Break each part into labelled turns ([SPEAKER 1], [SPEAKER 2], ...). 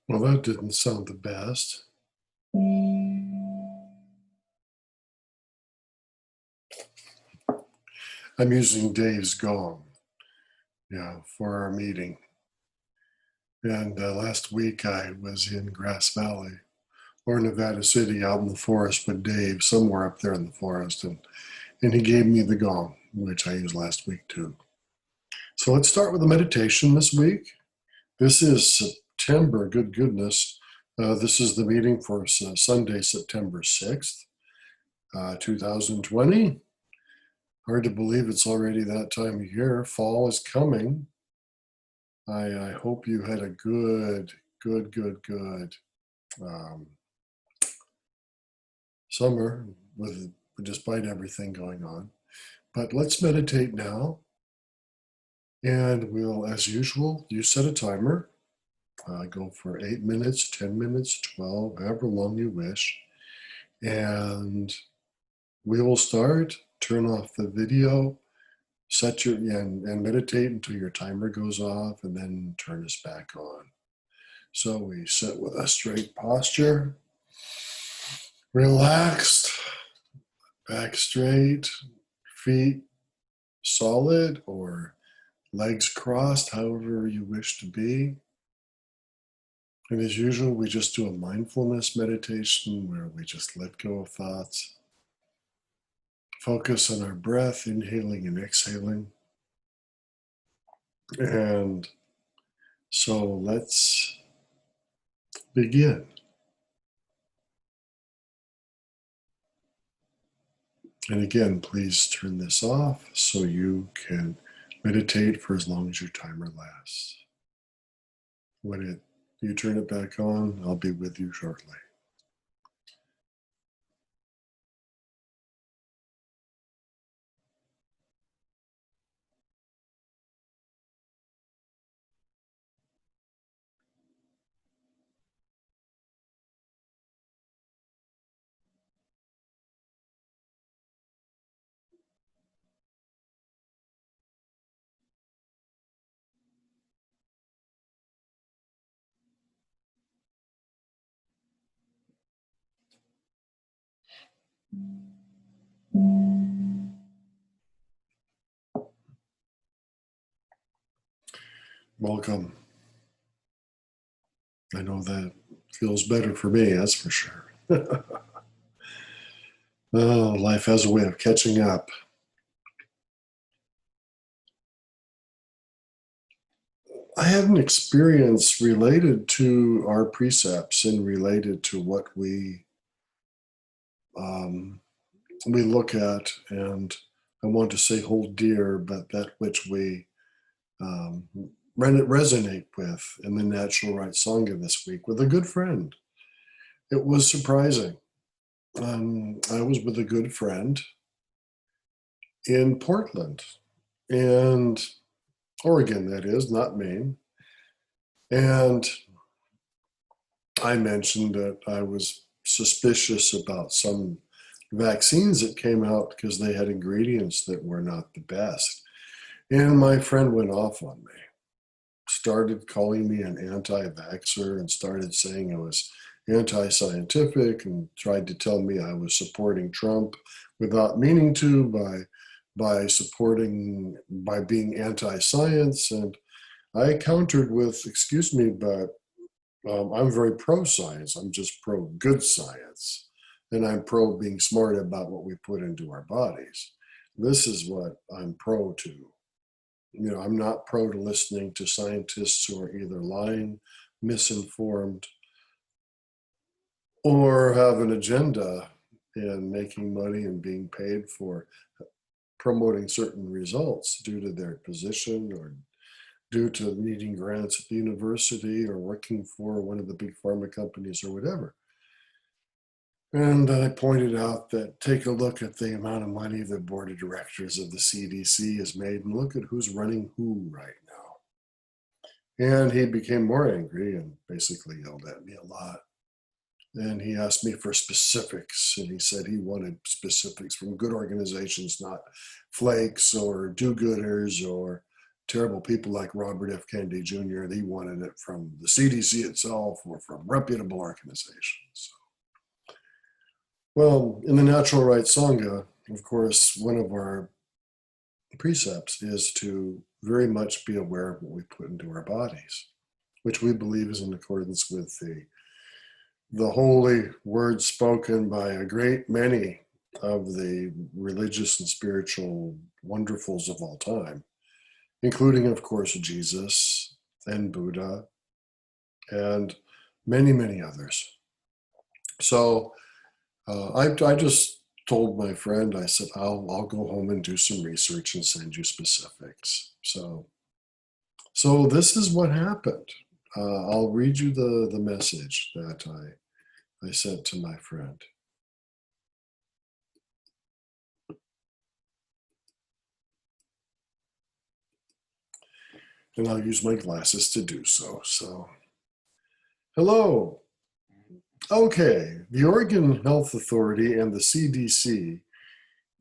[SPEAKER 1] Well, that didn't sound the best. I'm using Dave's gong, for our meeting. And last week I was in Grass Valley or Nevada City out in the forest with Dave, somewhere up there in the forest. And he gave me the gong, which I used last week too. So let's start with the meditation this week. This is September, good goodness. This is the meeting for Sunday, September 6th, 2020. Hard to believe it's already that time of year. Fall is coming. I hope you had a good summer despite everything going on. But let's meditate now. And we'll, as usual, you set a timer. Go for 8 minutes, 10 minutes, 12, however long you wish. And we will start. Turn off the video, and meditate until your timer goes off, and then turn us back on. So we sit with a straight posture, relaxed, back straight, feet solid or legs crossed, however you wish to be. And as usual, we just do a mindfulness meditation where we just let go of thoughts. Focus on our breath, inhaling and exhaling. And so let's begin. And again, please turn this off so you can meditate for as long as your timer lasts. When you turn it back on, I'll be with you shortly. Welcome. I know that feels better for me, that's for sure. Oh, life has a way of catching up. I had an experience related to our precepts and related to what we look at, and I want to say hold dear, but that which we resonate with in the Natural Right Sangha this week with a good friend. It was surprising. I was with a good friend in Portland, and Oregon, that is, not Maine. And I mentioned that I was suspicious about some vaccines that came out because they had ingredients that were not the best. And my friend went off on me, started calling me an anti-vaxxer and started saying I was anti-scientific and tried to tell me I was supporting Trump without meaning to by being anti-science. And I countered with, excuse me, but I'm very pro-science. I'm just pro-good science. And I'm pro being smart about what we put into our bodies. This is what I'm pro to. I'm not pro to listening to scientists who are either lying, misinformed, or have an agenda in making money and being paid for promoting certain results due to their position or due to needing grants at the university or working for one of the big pharma companies or whatever. And I pointed out that take a look at the amount of money the board of directors of the CDC has made and look at who's running who right now. And he became more angry and basically yelled at me a lot. And he asked me for specifics, and he said he wanted specifics from good organizations, not flakes or do-gooders or terrible people like Robert F. Kennedy Jr. He wanted it from the CDC itself or from reputable organizations. Well, in the Natural Right Sangha, of course, one of our precepts is to very much be aware of what we put into our bodies, which we believe is in accordance with the holy words spoken by a great many of the religious and spiritual wonderfuls of all time, including, of course, Jesus and Buddha and many, many others. So I just told my friend, I said, I'll go home and do some research and send you specifics. So this is what happened. I'll read you the message that I sent to my friend. And I'll use my glasses to do so. So, hello. Okay, the Oregon Health Authority and the CDC,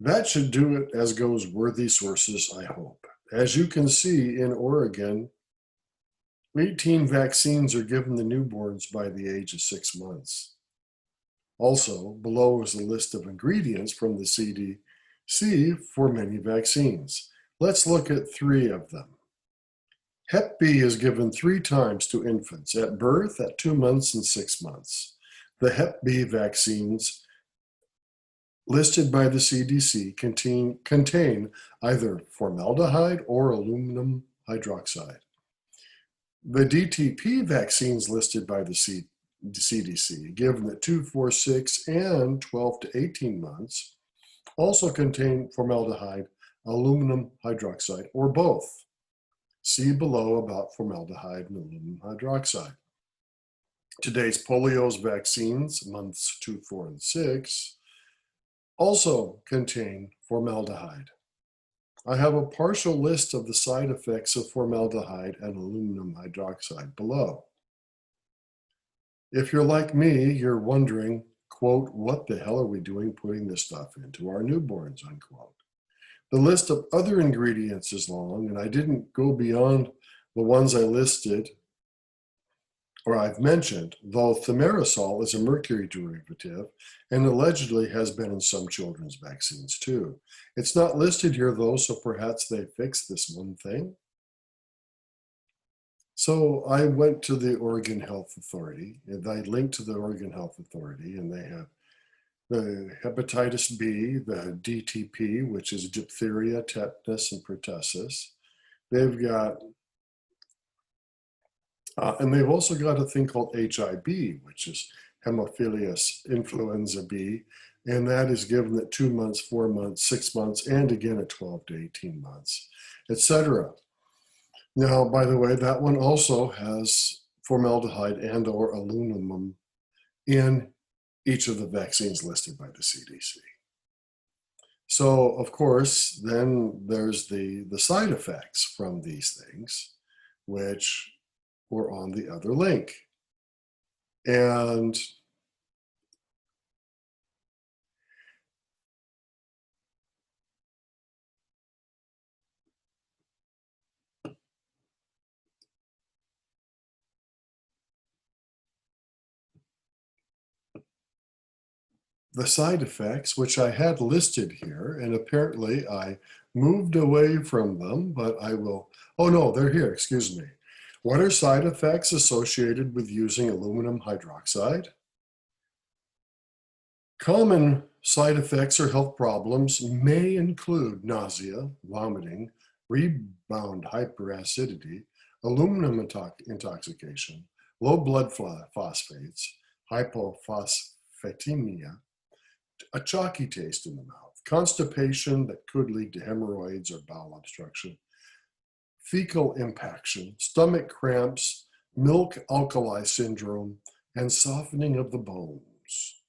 [SPEAKER 1] that should do it as goes worthy sources, I hope. As you can see, in Oregon, 18 vaccines are given to newborns by the age of 6 months. Also, below is a list of ingredients from the CDC for many vaccines. Let's look at 3 of them. Hep B is given 3 times to infants, at birth, at 2 months, and 6 months. The Hep B vaccines listed by the CDC contain either formaldehyde or aluminum hydroxide. The DTP vaccines listed by the CDC, given at 2, 4, 6, and 12 to 18 months, also contain formaldehyde, aluminum hydroxide, or both. See below about formaldehyde and aluminum hydroxide. Today's polio's vaccines, months 2, 4, and 6, also contain formaldehyde. I have a partial list of the side effects of formaldehyde and aluminum hydroxide below. If you're like me, you're wondering, quote, what the hell are we doing putting this stuff into our newborns, unquote. The list of other ingredients is long, and I didn't go beyond the ones I listed or I've mentioned, though thimerosal is a mercury derivative and allegedly has been in some children's vaccines too. It's not listed here though, so perhaps they fixed this one thing. So I went to the Oregon Health Authority, and I linked to the Oregon Health Authority, and they have the hepatitis B, the DTP, which is diphtheria, tetanus, and pertussis. They've got and they've also got a thing called HIB, which is Haemophilus influenza B, and that is given at 2 months, 4 months, 6 months, and again at 12 to 18 months, etc. Now, by the way, that one also has formaldehyde and or aluminum in each of the vaccines listed by the CDC. So, of course, then there's the side effects from these things, which were on the other link. And the side effects, which I had listed here, and apparently I moved away from them, but I will, oh no, they're here, excuse me. What are side effects associated with using aluminum hydroxide? Common side effects or health problems may include nausea, vomiting, rebound hyperacidity, aluminum intoxication, low blood phosphates, hypophosphatemia, a chalky taste in the mouth, constipation that could lead to hemorrhoids or bowel obstruction, fecal impaction, stomach cramps, milk alkali syndrome, and softening of the bones.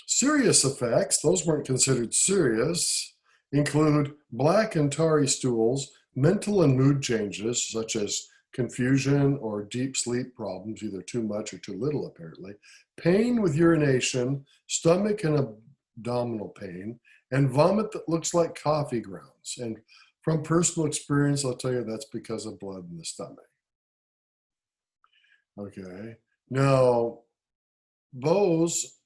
[SPEAKER 1] Serious effects, those weren't considered serious, include black and tarry stools, mental and mood changes such as confusion or deep sleep problems, either too much or too little apparently, pain with urination, stomach and abdominal pain, and vomit that looks like coffee grounds. And from personal experience, I'll tell you that's because of blood in the stomach. Okay. Now, those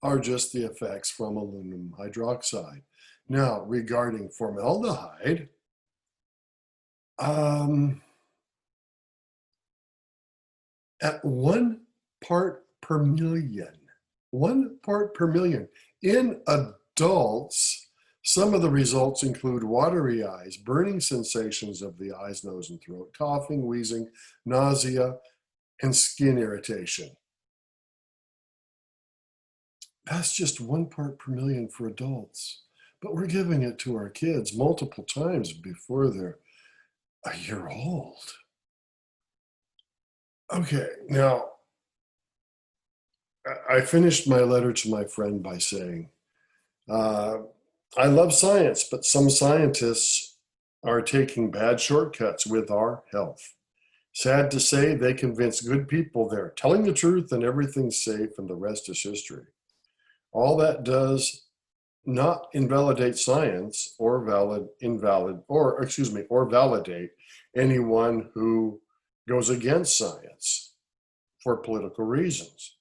[SPEAKER 1] are just the effects from aluminum hydroxide. Now, regarding formaldehyde, at 1 part per million in adults, some of the results include watery eyes, burning sensations of the eyes, nose, and throat, coughing, wheezing, nausea, and skin irritation. That's just 1 part per million for adults. But we're giving it to our kids multiple times before they're a year old. Okay, now, I finished my letter to my friend by saying, I love science, but some scientists are taking bad shortcuts with our health. Sad to say, they convince good people they're telling the truth and everything's safe and the rest is history. All that does not invalidate science or validate anyone who goes against science for political reasons.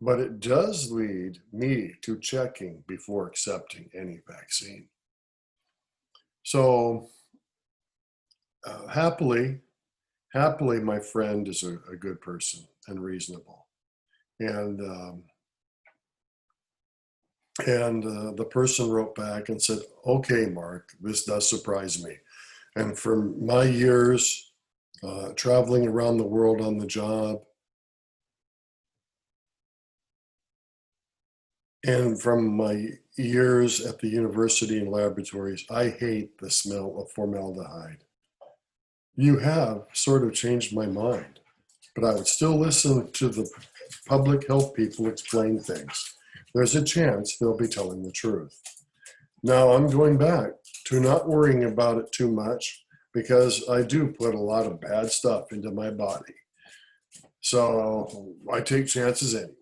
[SPEAKER 1] But it does lead me to checking before accepting any vaccine. So happily, my friend is a good person and reasonable. And the person wrote back and said, okay, Mark, this does surprise me. And from my years traveling around the world on the job, and from my years at the university and laboratories, I hate the smell of formaldehyde. You have sort of changed my mind, but I would still listen to the public health people explain things. There's a chance they'll be telling the truth. Now I'm going back to not worrying about it too much because I do put a lot of bad stuff into my body. So I take chances anyway.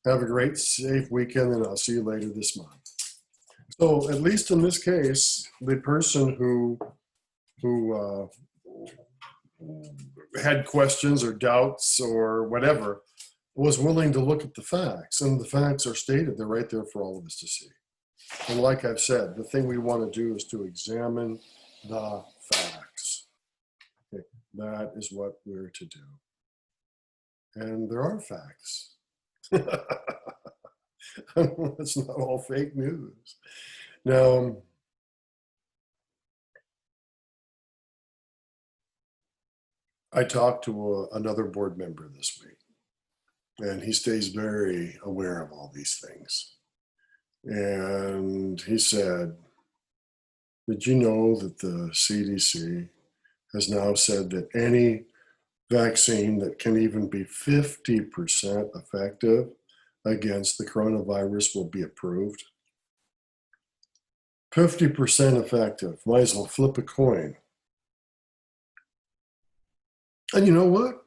[SPEAKER 1] Have a great, safe weekend, and I'll see you later this month. So at least in this case, the person who had questions or doubts or whatever was willing to look at the facts, and the facts are stated. They're right there for all of us to see. And like I've said, the thing we want to do is to examine the facts. Okay, that is what we're to do. And there are facts. It's not all fake news. Now, I talked to another board member this week, and he stays very aware of all these things. And he said, did you know that the CDC has now said that any vaccine that can even be 50% effective against the coronavirus will be approved? 50% effective. Might as well flip a coin. And you know what?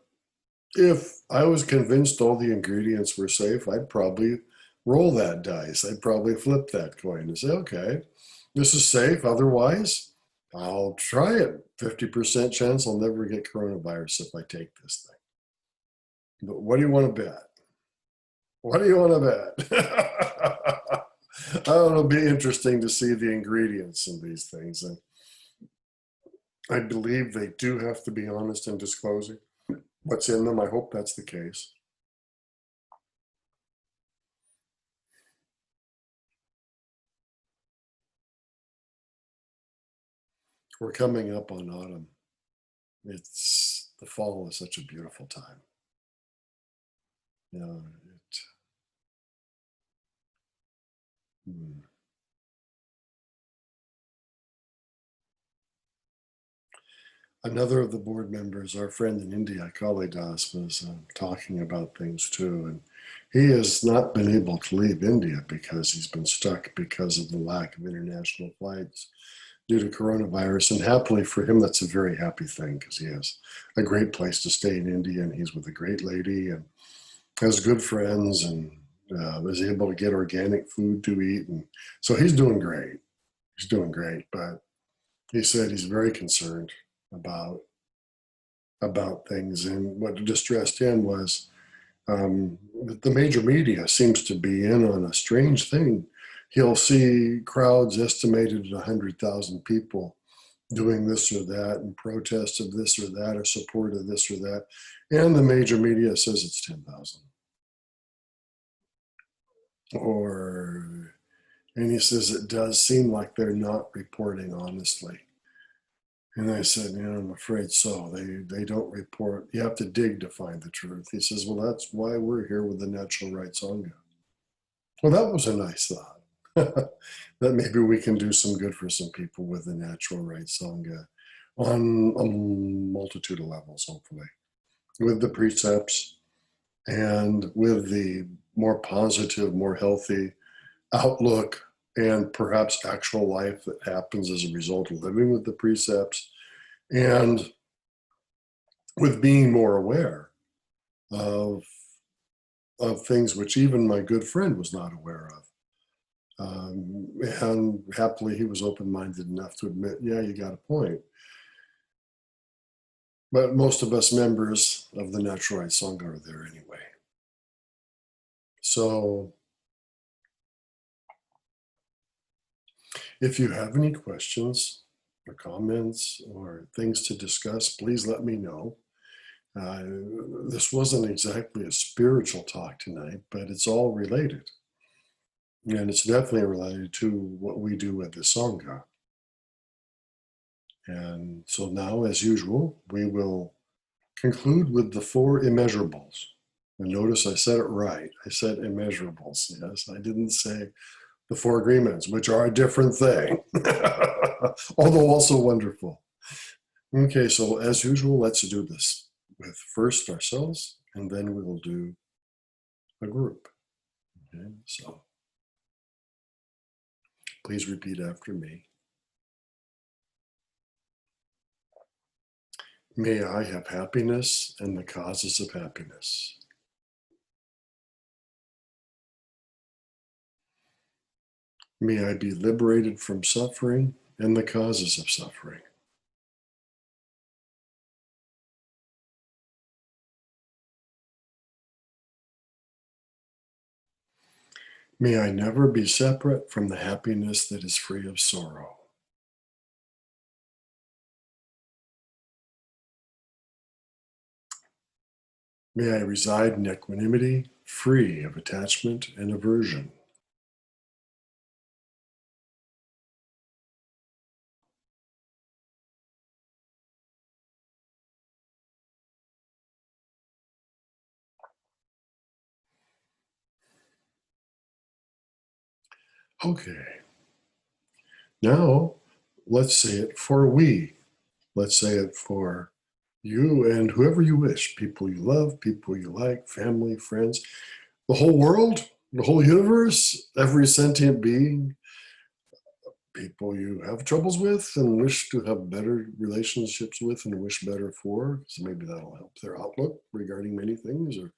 [SPEAKER 1] If I was convinced all the ingredients were safe, I'd probably roll that dice. I'd probably flip that coin and say, okay, this is safe. Otherwise, I'll try it. 50% chance I'll never get coronavirus if I take this thing. But what do you want to bet? What do you want to bet? It'll be interesting to see the ingredients in these things. And I believe they do have to be honest in disclosing what's in them. I hope that's the case. We're coming up on autumn. The fall is such a beautiful time. Another of the board members, our friend in India, Kalidas, was talking about things too. And he has not been able to leave India because he's been stuck because of the lack of international flights due to coronavirus. And happily for him, that's a very happy thing because he has a great place to stay in India and he's with a great lady and has good friends and was able to get organic food to eat. And so he's doing great. He's doing great. But he said he's very concerned about things. And what distressed him was the major media seems to be in on a strange thing. He'll see crowds estimated at 100,000 people doing this or that and protests of this or that or support of this or that. And the major media says it's 10,000. And he says it does seem like they're not reporting honestly. And I said, I'm afraid so. They don't report. You have to dig to find the truth. He says, well, that's why we're here with the Natural Right Sangha. Well, that was a nice thought. That maybe we can do some good for some people with the Natural Right Sangha on a multitude of levels, hopefully, with the precepts and with the more positive, more healthy outlook and perhaps actual life that happens as a result of living with the precepts and with being more aware of things which even my good friend was not aware of. And happily, he was open-minded enough to admit, yeah, you got a point. But most of us members of the Natural Right Sangha are there anyway. So if you have any questions or comments or things to discuss, please let me know. This wasn't exactly a spiritual talk tonight, but it's all related. And it's definitely related to what we do at the Sangha. And so now, as usual, we will conclude with the Four Immeasurables. And notice I said it right. I said immeasurables. Yes, I didn't say the Four Agreements, which are a different thing, although also wonderful. Okay, so as usual, let's do this with first ourselves, and then we will do a group. Okay, so please repeat after me. May I have happiness and the causes of happiness. May I be liberated from suffering and the causes of suffering. May I never be separate from the happiness that is free of sorrow. May I reside in equanimity, free of attachment and aversion. Okay, now let's say it for we. Let's say it for you and whoever you wish, people you love, people you like, family, friends, the whole world, the whole universe, every sentient being, people you have troubles with and wish to have better relationships with and wish better for. So maybe that'll help their outlook regarding many things or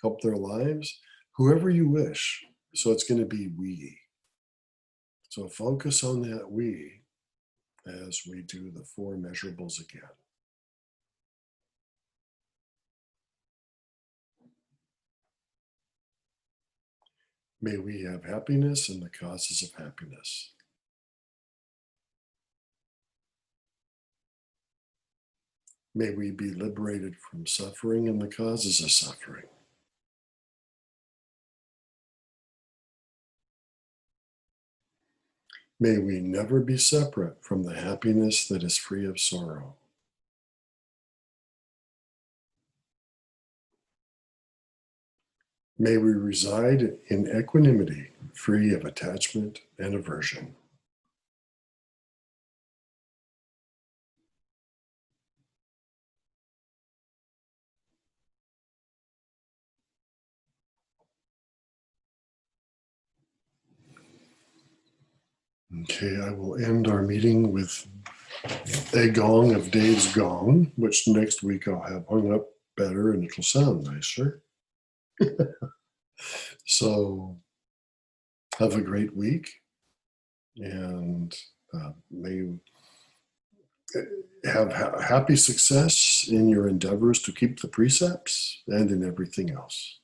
[SPEAKER 1] help their lives. Whoever you wish. So it's going to be we. So focus on that we as we do the four measurables again. May we have happiness and the causes of happiness. May we be liberated from suffering and the causes of suffering. May we never be separate from the happiness that is free of sorrow. May we reside in equanimity, free of attachment and aversion. Okay, I will end our meeting with a gong of Dave's gong, which next week I'll have hung up better and it'll sound nicer. So have a great week, and may you have happy success in your endeavors to keep the precepts and in everything else.